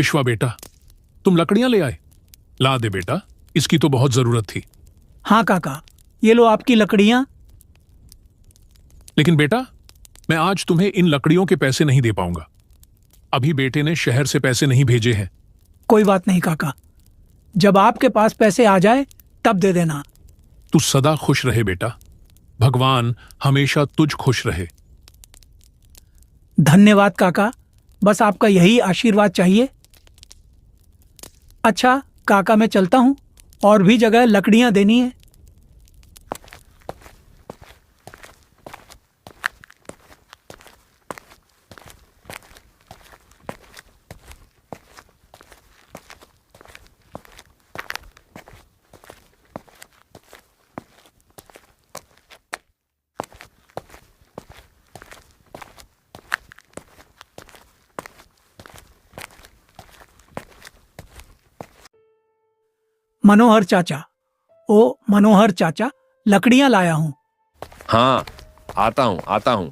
विश्वा बेटा, तुम लकड़ियां ले आए? ला दे बेटा, इसकी तो बहुत जरूरत थी। हाँ काका, ये लो आपकी लकड़ियां। लेकिन बेटा, मैं आज तुम्हें इन लकड़ियों के पैसे नहीं दे पाऊंगा। अभी बेटे ने शहर से पैसे नहीं भेजे हैं। कोई बात नहीं काका, जब आपके पास पैसे आ जाए तब दे देना। तू सदा खुश रहे बेटा, भगवान हमेशा तुझ खुश रहे। धन्यवाद काका, बस आपका यही आशीर्वाद चाहिए। अच्छा काका, मैं चलता हूँ, और भी जगह लकड़ियां देनी है। मनोहर चाचा, ओ मनोहर चाचा, लकड़ियां लाया हूं। हाँ, आता हूं आता हूं।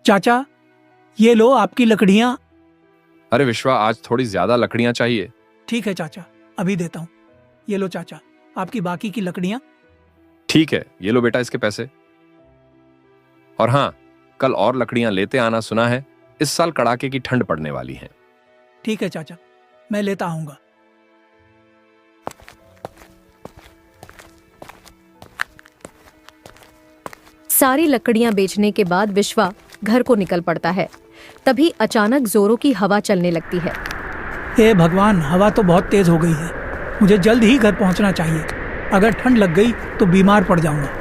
चाचा, ये लो आपकी लकड़ियां। अरे विश्वा, आज थोड़ी ज्यादा लकड़ियां चाहिए। ठीक है चाचा, अभी देता हूं। ये लो चाचा, आपकी बाकी की लकड़ियां। ठीक है, ये लो बेटा इसके पैसे। और हाँ, कल और लकड़ियां लेते आना, सुना है इस साल कड़ाके की ठंड पड़ने वाली है। ठीक है चाचा, मैं लेता आऊंगा। सारी लकड़ियां बेचने के बाद विश्वा घर को निकल पड़ता है। तभी अचानक जोरों की हवा चलने लगती है। हे भगवान, हवा तो बहुत तेज हो गई है। मुझे जल्द ही घर पहुंचना चाहिए। अगर ठंड लग गई तो बीमार पड़ जाऊंगा।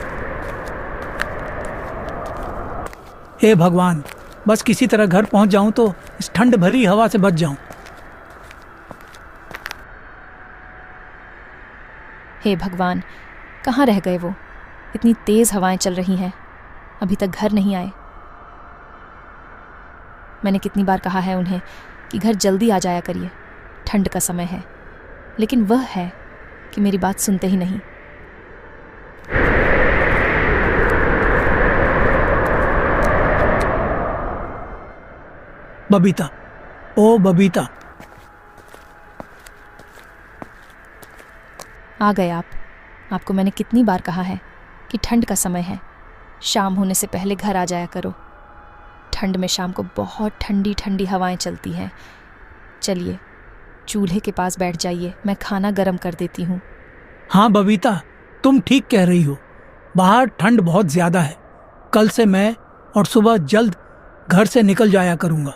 हे भगवान, बस किसी तरह घर पहुंच जाऊं तो इस ठंड भरी हवा से बच जाऊं। हे भगवान, कहाँ रह गए वो? इतनी तेज हवाएं चल रही हैं, अभी तक घर नहीं आए। मैंने कितनी बार कहा है उन्हें कि घर जल्दी आ जाया करिए, ठंड का समय है, लेकिन वह है कि मेरी बात सुनते ही नहीं। बबीता, ओ बबीता। आ गए आप। आपको मैंने कितनी बार कहा है कि ठंड का समय है, शाम होने से पहले घर आ जाया करो। ठंड में शाम को बहुत ठंडी ठंडी हवाएं चलती हैं। चलिए चूल्हे के पास बैठ जाइए, मैं खाना गर्म कर देती हूँ। हाँ बबीता, तुम ठीक कह रही हो। बाहर ठंड बहुत ज्यादा है। कल से मैं और सुबह जल्द घर से निकल जाया करूंगा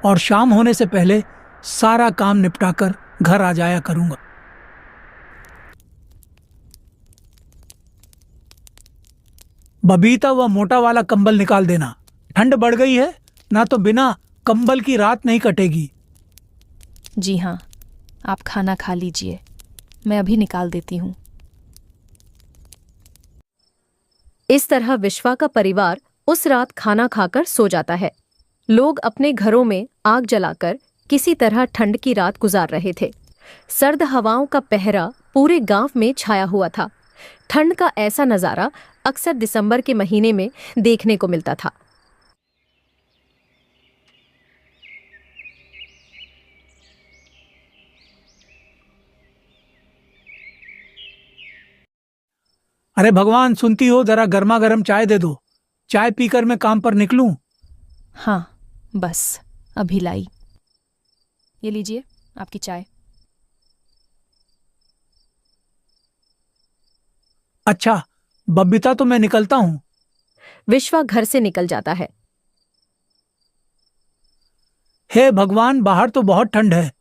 और शाम होने से पहले सारा काम निपटाकर घर आ जाया करूंगा। बबीता, वह मोटा वाला कंबल निकाल देना। ठंड बढ़ गई है ना, तो बिना कंबल की रात नहीं कटेगी। जी हाँ, आप खाना खा लीजिए, मैं अभी निकाल देती हूँ। इस तरह विश्वा का परिवार उस रात खाना खाकर सो जाता है। लोग अपने घरों में आग जलाकर किसी तरह ठंड की रात गुजार रहे थे। सर्द हवाओं का पहरा पूरे गांव में छाया हुआ था। ठंड का ऐसा नजारा अक्सर दिसंबर के महीने में देखने को मिलता था। अरे भगवान, सुनती हो, जरा गर्मा गर्म चाय दे दो। चाय पीकर मैं काम पर निकलूं। हाँ, बस अभी लाई। ये लीजिए आपकी चाय। अच्छा बबीता, तो मैं निकलता हूँ। विश्वा घर से निकल जाता है। हे भगवान, बाहर तो बहुत ठंड है।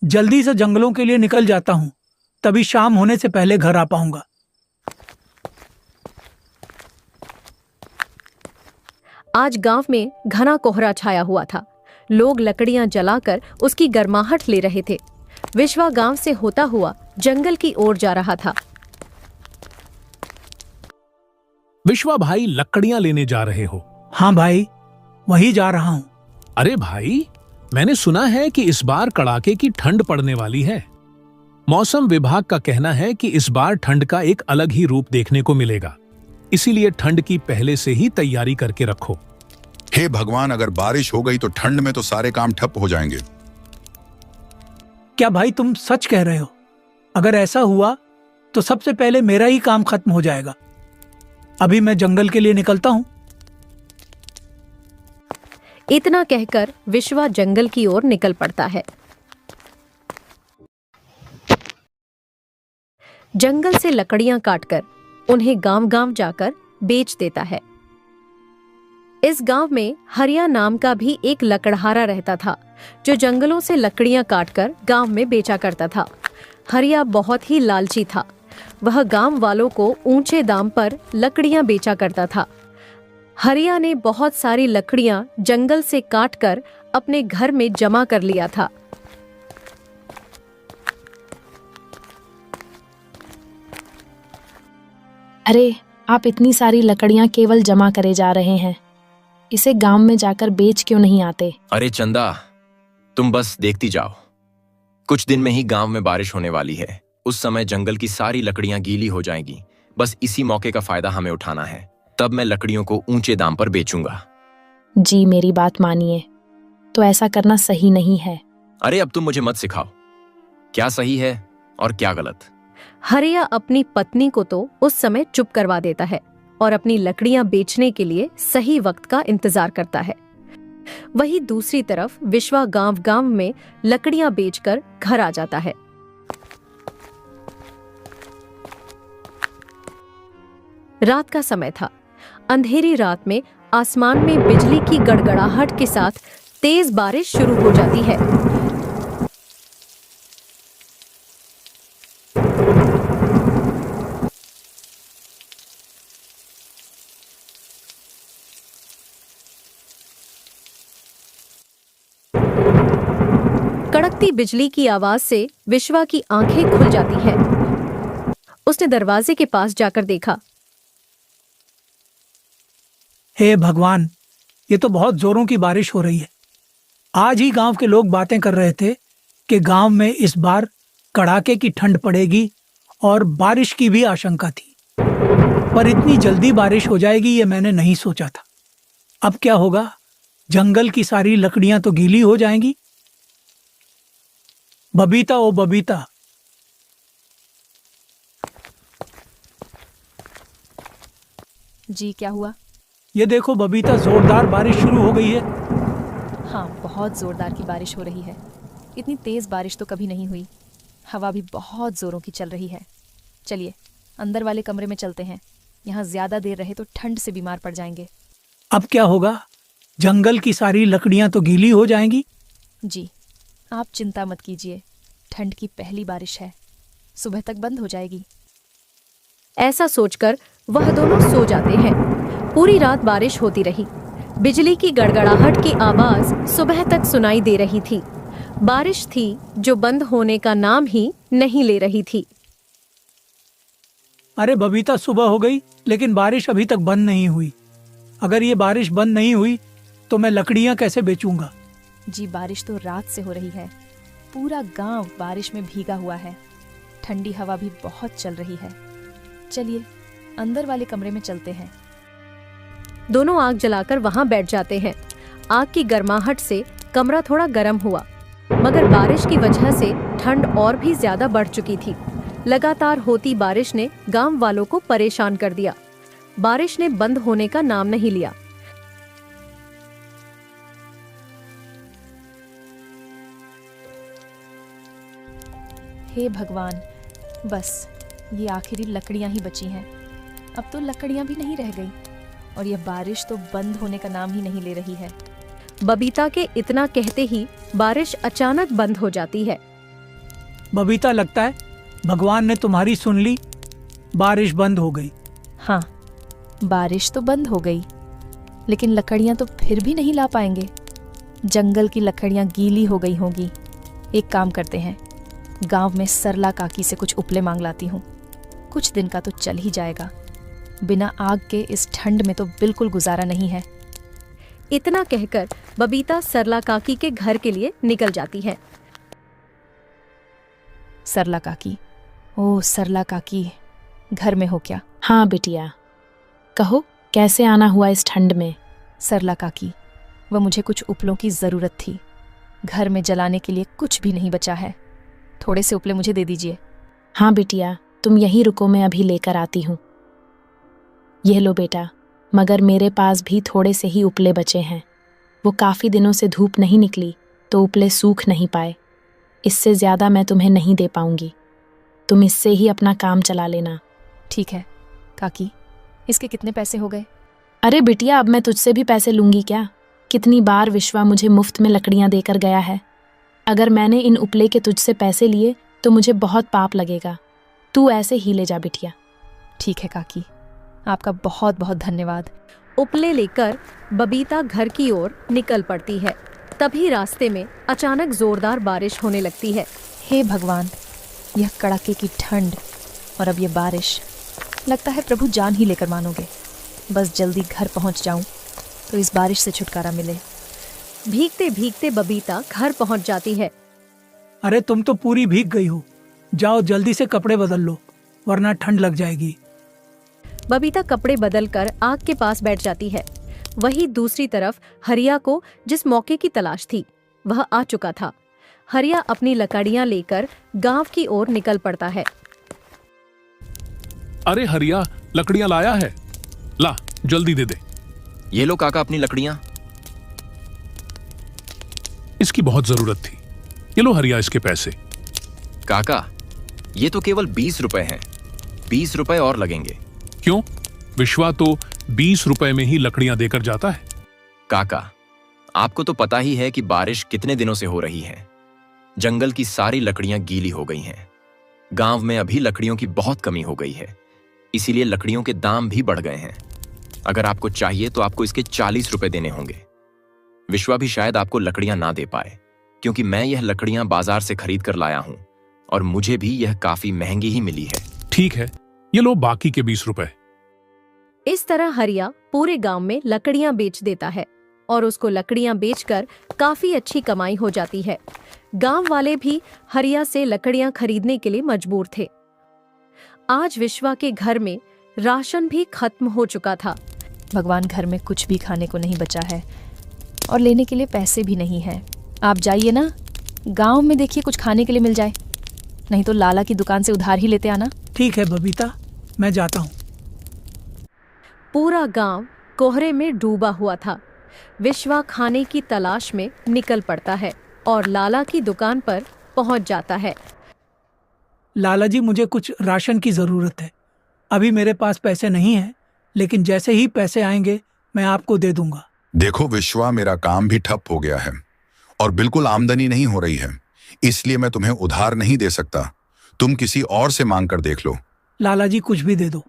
जल्दी से जंगलों के लिए निकल जाता हूँ, तभी शाम होने से पहले घर आ पाऊंगा। आज गांव में घना कोहरा छाया हुआ था। लोग लकड़ियां जलाकर उसकी गर्माहट ले रहे थे। विश्वा गांव से होता हुआ जंगल की ओर जा रहा था। विश्वा भाई, लकड़ियां लेने जा रहे हो? हाँ भाई, वही जा रहा हूँ। अरे भाई, मैंने सुना है कि इस बार कड़ाके की ठंड पड़ने वाली है। मौसम विभाग का कहना है कि इस बार ठंड का एक अलग ही रूप देखने को मिलेगा। इसीलिए ठंड की पहले से ही तैयारी करके रखो। हे भगवान, अगर बारिश हो गई तो ठंड में तो सारे काम ठप हो जाएंगे। क्या भाई तुम सच कह रहे हो? अगर ऐसा हुआ तो सबसे पहले मेरा ही काम खत्म हो जाएगा। अभी मैं जंगल के लिए निकलता हूं। इतना कहकर विश्वा जंगल की ओर निकल पड़ता है। जंगल से लकड़ियां काटकर उन्हें गांव-गांव जाकर बेच देता है। इस गांव में हरिया नाम का भी एक लकड़हारा रहता था, जो जंगलों से लकड़ियां काटकर गांव में बेचा करता था। हरिया बहुत ही लालची था। वह गांव वालों को ऊंचे दाम पर लकड़ियां बेचा करता था। हरिया ने बहुत सारी लकड़ियां जंगल से काटकर अपने घर में जमा कर लिया था। अरे, आप इतनी सारी लकड़ियां केवल जमा करे जा रहे हैं। इसे गांव में जाकर बेच क्यों नहीं आते? अरे चंदा, तुम बस देखती जाओ। कुछ दिन में ही गांव में बारिश होने वाली है। उस समय जंगल की सारी लकड़ियां गीली हो जाएंगी। बस इसी मौके का फायदा हमें उठाना है। तब मैं लकड़ियों को ऊंचे दाम पर बेचूंगा। जी, मेरी बात मानिए, तो ऐसा करना सही नहीं है। अरे अब तुम मुझे मत सिखाओ क्या सही है और क्या गलत। हरिया अपनी पत्नी को तो उस समय चुप करवा देता है और अपनी लकड़ियां बेचने के लिए सही वक्त का इंतजार करता है। वहीं दूसरी तरफ विश्वा गांव-गांव में लकड़ियां बेचकर घर आ जाता है। रात का समय था। अंधेरी रात में आसमान में बिजली की गड़गड़ाहट के साथ तेज बारिश शुरू हो जाती है। कड़कती बिजली की आवाज से विश्वा की आंखें खुल जाती हैं। उसने दरवाजे के पास जाकर देखा। हे भगवान, ये तो बहुत जोरों की बारिश हो रही है। आज ही गांव के लोग बातें कर रहे थे कि गांव में इस बार कड़ाके की ठंड पड़ेगी और बारिश की भी आशंका थी। पर इतनी जल्दी बारिश हो जाएगी ये मैंने नहीं सोचा था। अब क्या होगा? जंगल की सारी लकड़ियां तो गीली हो जाएंगी। बबीता, ओ बबीता, जी, क्या हुआ? ये देखो बबीता, जोरदार बारिश शुरू हो गई है। हाँ, बहुत जोरदार की बारिश हो रही है। इतनी तेज बारिश तो कभी नहीं हुई। हवा भी बहुत जोरों की चल रही है। चलिए अंदर वाले कमरे में चलते हैं। यहाँ ज्यादा देर रहे तो ठंड से बीमार पड़ जाएंगे। अब क्या होगा? जंगल की सारी लकड़ियां तो गीली हो जाएंगी। जी, आप चिंता मत कीजिए। ठंड की पहली बारिश है, सुबह तक बंद हो जाएगी। ऐसा सोचकर वह दोनों सो जाते हैं। पूरी रात बारिश होती रही। बिजली की गड़गड़ाहट की आवाज सुबह तक सुनाई दे रही थी। बारिश थी जो बंद होने का नाम ही नहीं ले रही थी। अरे बबीता, सुबह हो गई लेकिन बारिश अभी तक बंद नहीं हुई। अगर ये बारिश बंद नहीं हुई तो मैं लकड़ियां कैसे बेचूंगा? जी, बारिश तो रात से हो रही है। पूरा गांव बारिश में भीगा हुआ है। ठंडी हवा भी बहुत चल रही है। चलिए अंदर वाले कमरे में चलते हैं। दोनों आग जलाकर वहां बैठ जाते हैं। आग की गर्माहट से कमरा थोड़ा गर्म हुआ, मगर बारिश की वजह से ठंड और भी ज्यादा बढ़ चुकी थी। लगातार होती बारिश ने गांव वालों को परेशान कर दिया। बारिश ने बंद होने का नाम नहीं लिया। हे भगवान, बस ये आखिरी लकड़ियां ही बची हैं। अब तो लकड़ियां भी नहीं रह गई और यह बारिश तो बंद होने का नाम ही नहीं ले रही है। बबीता के इतना कहते ही बारिश अचानक बंद हो जाती है। बबीता, लगता है भगवान ने तुम्हारी सुन ली। बारिश बंद हो गई। हाँ, बारिश तो बंद हो गई, लेकिन लकड़ियां तो फिर भी नहीं ला पाएंगे। जंगल की लकड़ियां गीली हो गई होंगी। एक काम करते हैं, गांव में सरला काकी से कुछ उपले मांग लाती हूँ। कुछ दिन का तो चल ही जाएगा। बिना आग के इस ठंड में तो बिल्कुल गुजारा नहीं है। इतना कहकर बबीता सरला काकी के घर के लिए निकल जाती है। सरला काकी, ओ सरला काकी, घर में हो क्या? हाँ बिटिया, कहो कैसे आना हुआ इस ठंड में? सरला काकी, वह मुझे कुछ उपलों की ज़रूरत थी। घर में जलाने के लिए कुछ भी नहीं बचा है। थोड़े से उपले मुझे दे दीजिए। हाँ बिटिया, तुम यहीं रुको, मैं अभी लेकर आती हूँ। यह लो बेटा, मगर मेरे पास भी थोड़े से ही उपले बचे हैं। वो काफ़ी दिनों से धूप नहीं निकली तो उपले सूख नहीं पाए। इससे ज़्यादा मैं तुम्हें नहीं दे पाऊंगी। तुम इससे ही अपना काम चला लेना। ठीक है काकी, इसके कितने पैसे हो गए? अरे बिटिया, अब मैं तुझसे भी पैसे लूंगी क्या? कितनी बार विश्वा मुझे मुफ्त में लकड़ियां देकर गया है। अगर मैंने इन उपले के तुझसे पैसे लिए तो मुझे बहुत पाप लगेगा। तू ऐसे ही ले जा बिटिया। ठीक है काकी, आपका बहुत बहुत धन्यवाद। उपले लेकर बबीता घर की ओर निकल पड़ती है। तभी रास्ते में अचानक जोरदार बारिश होने लगती है। हे भगवान, यह कड़ाके की ठंड और अब ये बारिश, लगता है प्रभु जान ही लेकर मानोगे। बस जल्दी घर पहुंच जाऊं तो इस बारिश से छुटकारा मिले। भीगते भीगते बबीता घर पहुंच जाती है। अरे तुम तो पूरी भीग गई हो। जाओ जल्दी से कपड़े बदल लो, वरना ठंड लग जाएगी। बबीता कपड़े बदलकर आग के पास बैठ जाती है। वहीं दूसरी तरफ हरिया को जिस मौके की तलाश थी वह आ चुका था। हरिया अपनी लकड़ियां लेकर गांव की ओर निकल पड़ता है। अरे हरिया, लकड़ियां लाया है? ला, जल्दी दे दे। ये लो काका अपनी लकड़ियां। इसकी बहुत जरूरत थी। ये लो हरिया, इसके पैसे। काका, ये तो केवल 20 रुपए हैं। 20 रुपए और लगेंगे। क्यों? विश्वा तो 20 रुपए में ही लकड़ियां देकर जाता है। काका, आपको तो पता ही है कि बारिश कितने दिनों से हो रही है। जंगल की सारी लकड़ियां गीली हो गई हैं। गांव में अभी लकड़ियों की बहुत कमी हो गई है, इसीलिए लकड़ियों के दाम भी बढ़ गए हैं। अगर आपको चाहिए तो आपको इसके 40 रुपए देने होंगे। विश्वा भी शायद आपको लकड़ियां ना दे पाए, क्योंकि मैं यह लकड़ियां बाजार से खरीद कर लाया हूं और मुझे भी यह काफी महंगी ही मिली है। ठीक है, ये लो बाकी के 20 रुपए। इस तरह हरिया पूरे गांव में लकड़ियां बेच देता है और उसको लकड़ियां बेचकर काफी अच्छी कमाई हो जाती है। गांव वाले भी हरिया से लकड़ियां खरीदने के लिए मजबूर थे। आज विश्वा के घर में राशन भी खत्म हो चुका था। भगवान, घर में कुछ भी खाने को नहीं बचा है और लेने के लिए पैसे भी नहीं हैं। आप जाइए ना, गांव में देखिए कुछ खाने के लिए मिल जाए, नहीं तो लाला की दुकान से उधार ही लेते आना। ठीक है बबीता, मैं जाता हूँ। पूरा गांव कोहरे में डूबा हुआ था। विश्वा खाने की तलाश में निकल पड़ता है और लाला की दुकान पर पहुंच जाता है। लाला जी, मुझे कुछ राशन की ज़रूरत है। अभी मेरे पास पैसे नहीं हैं, लेकिन जैसे ही पैसे आएंगे मैं आपको दे दूंगा। देखो विश्वा, मेरा काम भी ठप हो गया है और बिल्कुल आमदनी नहीं हो रही है, इसलिए मैं तुम्हें उधार नहीं दे सकता। तुम किसी और से मांग कर देख लो। लाला जी, कुछ भी दे दो,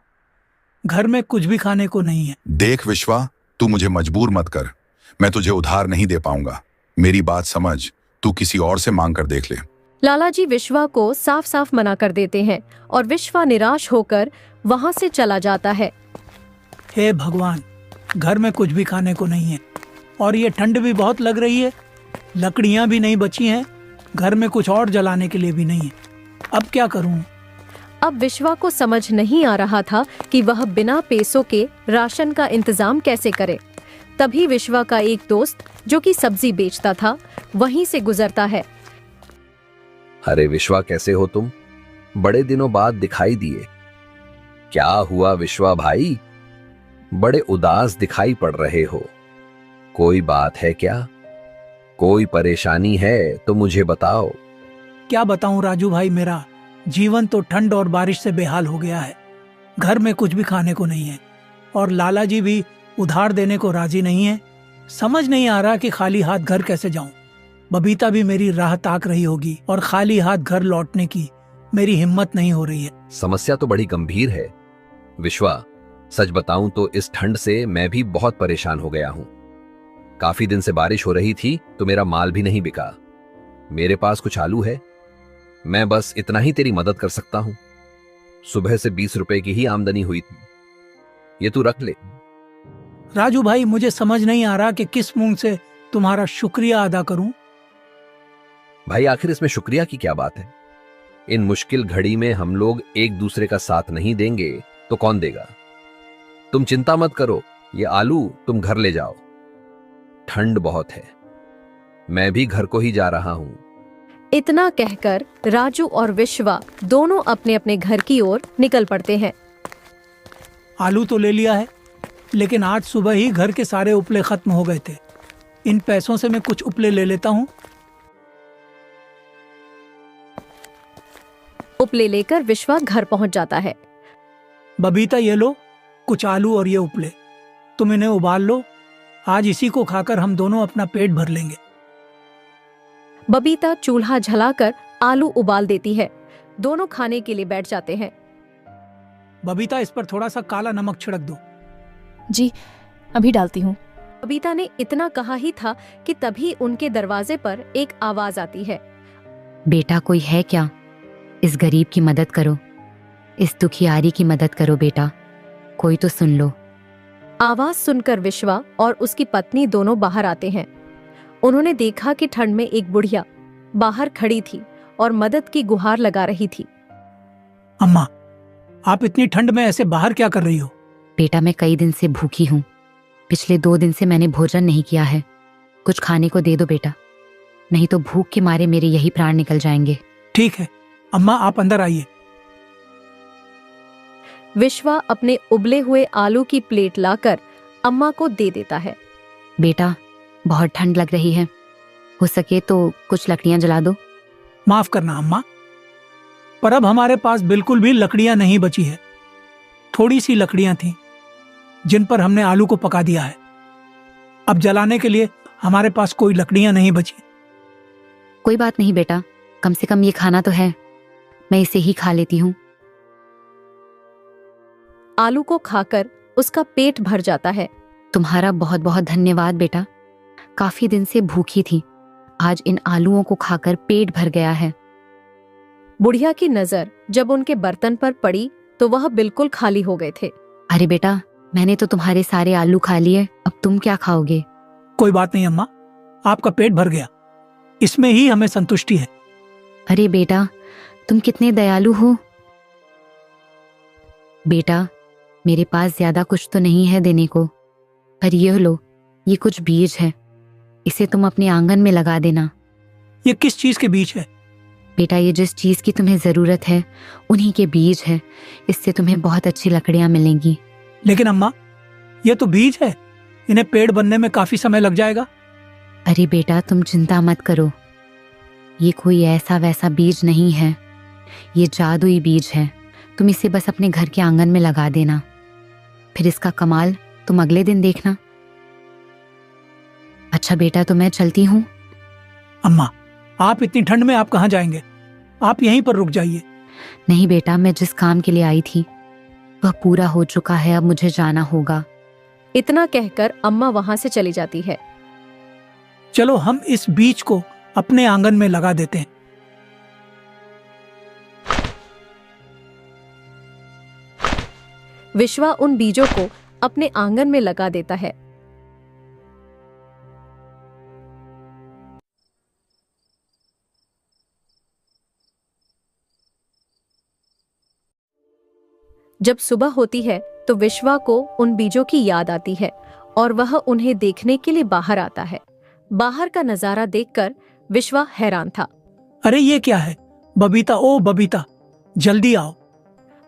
घर में कुछ भी खाने को नहीं है। देख विश्वा, तू मुझे मजबूर मत कर। मैं तुझे उधार नहीं दे पाऊंगा। मेरी बात समझ, तू किसी और से मांग कर देख ले। लाला जी विश्वा को साफ साफ मना कर देते हैं और विश्वा निराश होकर वहां से चला जाता है। हे भगवान, घर में कुछ भी खाने को नहीं है और ये ठंड भी बहुत लग रही है। लकड़ियां भी नहीं बची हैं, घर में कुछ और जलाने के लिए भी नहीं है। अब क्या करूं? अब विश्वा को समझ नहीं आ रहा था कि वह बिना पैसों के राशन का इंतजाम कैसे करे। तभी विश्वा का एक दोस्त जो कि सब्जी बेचता था वहीं से गुजरता है। अरे विश्वा, कैसे हो तुम? बड़े दिनों बाद दिखाई दिए। क्या हुआ विश्वा भाई? बड़े उदास दिखाई पड़ रहे हो। कोई बात है क्या? कोई परेशानी है तो मुझे बताओ। क्या बताऊं राजू भाई, मेरा जीवन तो ठंड और बारिश से बेहाल हो गया है। घर में कुछ भी खाने को नहीं है और लाला जी भी उधार देने को राजी नहीं है। समझ नहीं आ रहा कि खाली हाथ घर कैसे जाऊं। बबीता भी मेरी राह ताक रही होगी और खाली हाथ घर लौटने की मेरी हिम्मत नहीं हो रही है। समस्या तो बड़ी गंभीर है विश्वा। सच बताऊं तो इस ठंड से मैं भी बहुत परेशान हो गया हूं। काफी दिन से बारिश हो रही थी तो मेरा माल भी नहीं बिका। मेरे पास कुछ आलू है, मैं बस इतना ही तेरी मदद कर सकता हूं। सुबह से 20 रुपए की ही आमदनी हुई थी, ये तू रख ले। राजू भाई, मुझे समझ नहीं आ रहा कि किस मुंह से तुम्हारा शुक्रिया अदा करूं। भाई, आखिर इसमें शुक्रिया की क्या बात है? इन मुश्किल घड़ी में हम लोग एक दूसरे का साथ नहीं देंगे तो कौन देगा? तुम चिंता मत करो, ये आलू तुम घर ले जाओ। ठंड बहुत है। मैं भी घर को ही जा रहा हूं। इतना कहकर राजू और विश्वा दोनों अपने अपने घर की ओर निकल पड़ते हैं। आलू तो ले लिया है, लेकिन आज सुबह ही घर के सारे उपले खत्म हो गए थे। इन पैसों से मैं कुछ उपले ले लेता हूँ। उपले लेकर विश्वा घर पहुंच जाता है। बबीता, ये लो कुछ आलू और ये उपले, तुम इन्हें उबाल लो। आज इसी को खाकर हम दोनों अपना पेट भर लेंगे। बबीता चूल्हा जलाकर आलू उबाल देती है। दोनों खाने के लिए बैठ जाते हैं। बबीता, इस पर थोड़ा सा काला नमक छिड़क दो। जी, अभी डालती हूँ। बबीता ने इतना कहा ही था कि तभी उनके दरवाजे पर एक आवाज आती है। बेटा, कोई है क्या? इस गरीब की मदद करो, इस दुखियारी की मदद करो बेटा, कोई तो सुन लो। आवाज सुनकर विश्वा और उसकी पत्नी दोनों बाहर आते हैं। उन्होंने देखा कि ठंड में एक बुढ़िया बाहर खड़ी थी और मदद की गुहार लगा रही थी। अम्मा, आप इतनी ठंड में ऐसे बाहर क्या कर रही हो? बेटा, मैं कई दिन से भूखी हूँ। पिछले 2 दिन से मैंने भोजन नहीं किया है। कुछ खाने को दे दो बेटा, नहीं तो भूख के मारे मेरे यही प्राण निकल जाएंगे। ठीक है अम्मा, आप अंदर आइए। विश्वा अपने उबले हुए आलू की प्लेट लाकर अम्मा को दे देता है। बेटा, बहुत ठंड लग रही है, हो सके तो कुछ लकड़ियां जला दो। माफ करना अम्मा, पर अब हमारे पास बिल्कुल भी लकड़ियां नहीं बची है। थोड़ी सी लकड़ियां थीं जिन पर हमने आलू को पका दिया है। अब जलाने के लिए हमारे पास कोई लकड़ियां नहीं बची। कोई बात नहीं बेटा, कम से कम ये खाना तो है, मैं इसे ही खा लेती हूँ। आलू को खाकर उसका पेट भर जाता है। तुम्हारा बहुत बहुत धन्यवाद बेटा, काफी दिन से भूखी थी, आज इन आलूओं को खाकर पेट भर गया है। बुढ़िया की नजर जब उनके बर्तन पर पड़ी तो वह बिल्कुल खाली हो गए थे। अरे बेटा, मैंने तो तुम्हारे सारे आलू खा लिए, अब तुम क्या खाओगे? कोई बात नहीं अम्मा, आपका पेट भर गया, इसमें ही हमें संतुष्टि है। अरे बेटा, तुम कितने दयालु हो। बेटा, मेरे पास ज्यादा कुछ तो नहीं है देने को, पर ये लो, ये कुछ बीज है, इसे तुम अपने आंगन में लगा देना। ये किस चीज के बीज है? बेटा, ये जिस चीज की तुम्हें जरूरत है उन्हीं के बीज है, इससे तुम्हें बहुत अच्छी लकड़ियां मिलेंगी। लेकिन अम्मा, ये तो बीज है, इन्हें पेड़ बनने में काफी समय लग जाएगा। अरे बेटा, तुम चिंता मत करो, ये कोई ऐसा वैसा बीज नहीं है, ये जादुई बीज है। तुम इसे बस अपने घर के आंगन में लगा देना, फिर इसका कमाल तुम अगले दिन देखना। अच्छा बेटा, तो मैं चलती हूँ। अम्मा, आप इतनी ठंड में आप कहाँ जाएंगे? आप यहीं पर रुक जाइए। नहीं बेटा, मैं जिस काम के लिए आई थी वह पूरा हो चुका है, अब मुझे जाना होगा। इतना कहकर अम्मा वहां से चली जाती है। चलो हम इस बीज को अपने आंगन में लगा देते हैं। विश्वा उन बीजों को अपने आंगन में लगा देता है। जब सुबह होती है तो विश्वा को उन बीजों की याद आती है और वह उन्हें देखने के लिए बाहर आता है। बाहर का नजारा देखकर विश्वा हैरान था। अरे ये क्या है? बबीता, ओ बबीता, जल्दी आओ।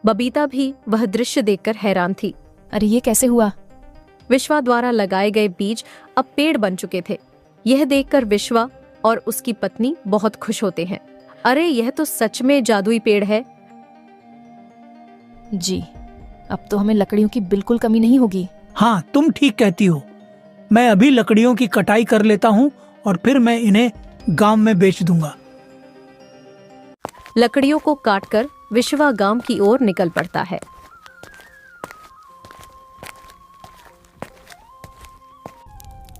बबीता भी वह दृश्य देखकर हैरान थी। अरे ये कैसे हुआ? विश्वा द्वारा लगाए गए बीज अब पेड़ बन चुके थे। यह देखकर विश्वा और उसकी पत्नी बहुत खुश होते हैं। अरे यह तो सच में जादुई पेड़ है। जी, अब तो हमें लकड़ियों की बिल्कुल कमी नहीं होगी। हाँ, तुम ठीक कहती हो। मैं अभी लकड़ियों की कटाई कर लेता हूँ और फिर मैं इन्हें गांव में बेच दूंगा। लकड़ियों को काटकर विश्वा गांव की ओर निकल पड़ता है।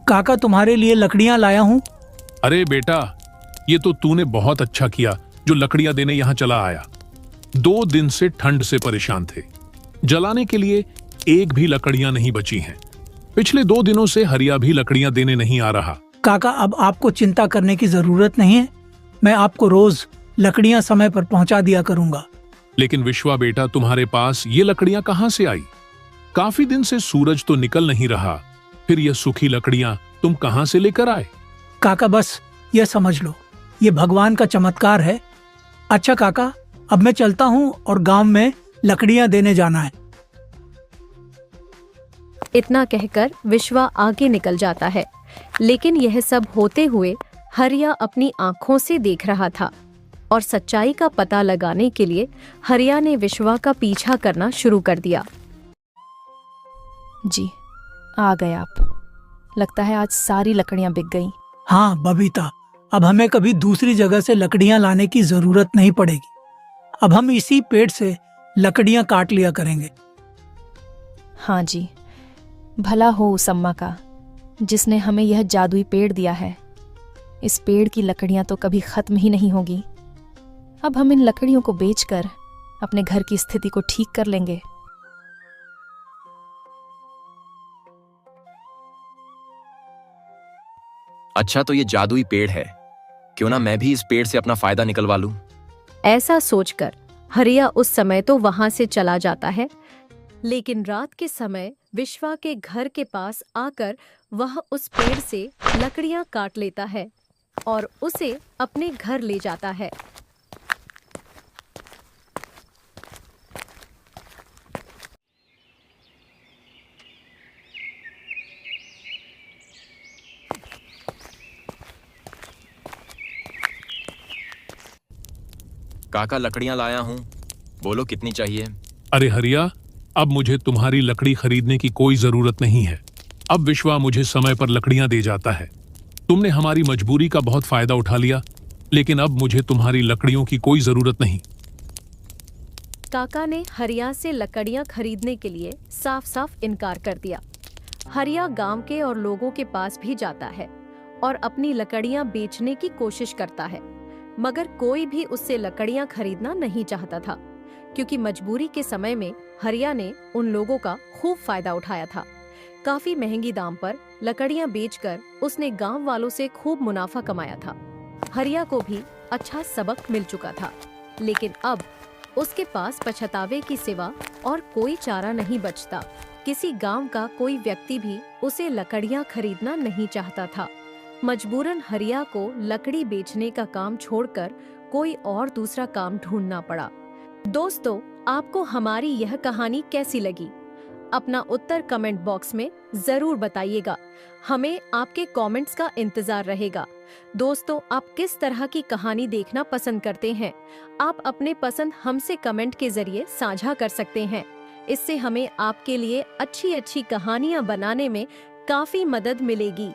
काका, तुम्हारे लिए लकड़ियां लाया हूँ। अरे बेटा, ये तो तूने बहुत अच्छा किया जो लकड़ियां देने यहाँ चला आया। 2 दिन से ठंड से परेशान थे, जलाने के लिए एक भी लकड़ियां नहीं बची हैं। पिछले 2 दिनों से हरिया भी लकड़ियां देने नहीं आ रहा। काका, अब आपको चिंता करने की जरूरत नहीं है, मैं आपको रोज लकड़ियां समय पर पहुंचा दिया करूंगा। लेकिन विश्वा बेटा, तुम्हारे पास ये लकड़ियां कहां से आई? काफी दिन से सूरज तो निकल नहीं रहा, फिर ये सूखी लकड़ियां तुम कहां से लेकर आए? काका बस ये समझ लो, ये भगवान का चमत्कार है। अच्छा काका, अब मैं चलता हूँ और गांव में लकड़ियां देने जाना है। इतना कहकर विश्वा आगे निकल जाता है, लेकिन यह सब होते हुए हरिया अपनी आंखों से देख रहा था और सच्चाई का पता लगाने के लिए हरिया ने विश्वा का पीछा करना शुरू कर दिया। जी, आ गए आप। लगता है आज सारी लकड़ियां बिक गईं। हाँ बबीता, अब हमें कभी दूसरी जगह से लकड़ियां लाने की जरूरत नहीं पड़ेगी। अब हम इसी पेड़ से लकड़ियां काट लिया करेंगे। हाँ जी, भला हो उस अम्मा का जिसने हमें यह जादुई पेड़ दिया है। इस पेड़ की लकड़ियां तो कभी खत्म ही नहीं होगी। अब हम इन लकड़ियों को बेचकर अपने घर की स्थिति को ठीक कर लेंगे। अच्छा, तो ये जादुई पेड़ है, क्यों ना मैं भी इस पेड़ से अपना फायदा निकलवा लूं। ऐसा सोचकर हरिया उस समय तो वहां से चला जाता है, लेकिन रात के समय विश्वा के घर के पास आकर वह उस पेड़ से लकड़ियां काट लेता है और उसे अपने घर ले जाता है। काका, लकड़ियां लाया हूं, बोलो कितनी चाहिए। अरे हरिया, अब मुझे तुम्हारी लकड़ी खरीदने की कोई जरूरत नहीं है। अब विश्वा मुझे समय पर लकड़ियां दे जाता है। तुमने हमारी मजबूरी का बहुत फायदा उठा लिया, लेकिन अब मुझे तुम्हारी लकड़ियों की कोई जरूरत नहीं। काका ने हरिया से लकड़ियां खरीदने के लिए साफ साफ इनकार कर दिया। हरिया गांव के और लोगों के पास भी जाता है और अपनी लकड़ियां बेचने की कोशिश करता है, मगर कोई भी उससे लकड़ियां खरीदना नहीं चाहता था, क्योंकि मजबूरी के समय में हरिया ने उन लोगों का खूब फायदा उठाया था। काफी महंगी दाम पर लकड़ियां बेचकर उसने गांव वालों से खूब मुनाफा कमाया था। हरिया को भी अच्छा सबक मिल चुका था, लेकिन अब उसके पास पछतावे की सिवा और कोई चारा नहीं बचता। किसी गांव का कोई व्यक्ति भी उसे लकड़ियां खरीदना नहीं चाहता था। मजबूरन हरिया को लकड़ी बेचने का काम छोड़कर कोई और दूसरा काम ढूंढना पड़ा। दोस्तों, आपको हमारी यह कहानी कैसी लगी? अपना उत्तर कमेंट बॉक्स में जरूर बताइएगा। हमें आपके कमेंट्स का इंतजार रहेगा। दोस्तों, आप किस तरह की कहानी देखना पसंद करते हैं? आप अपने पसंद हमसे कमेंट के जरिए साझा कर सकते हैं। इससे हमें आपके लिए अच्छी अच्छी कहानियां बनाने में काफी मदद मिलेगी।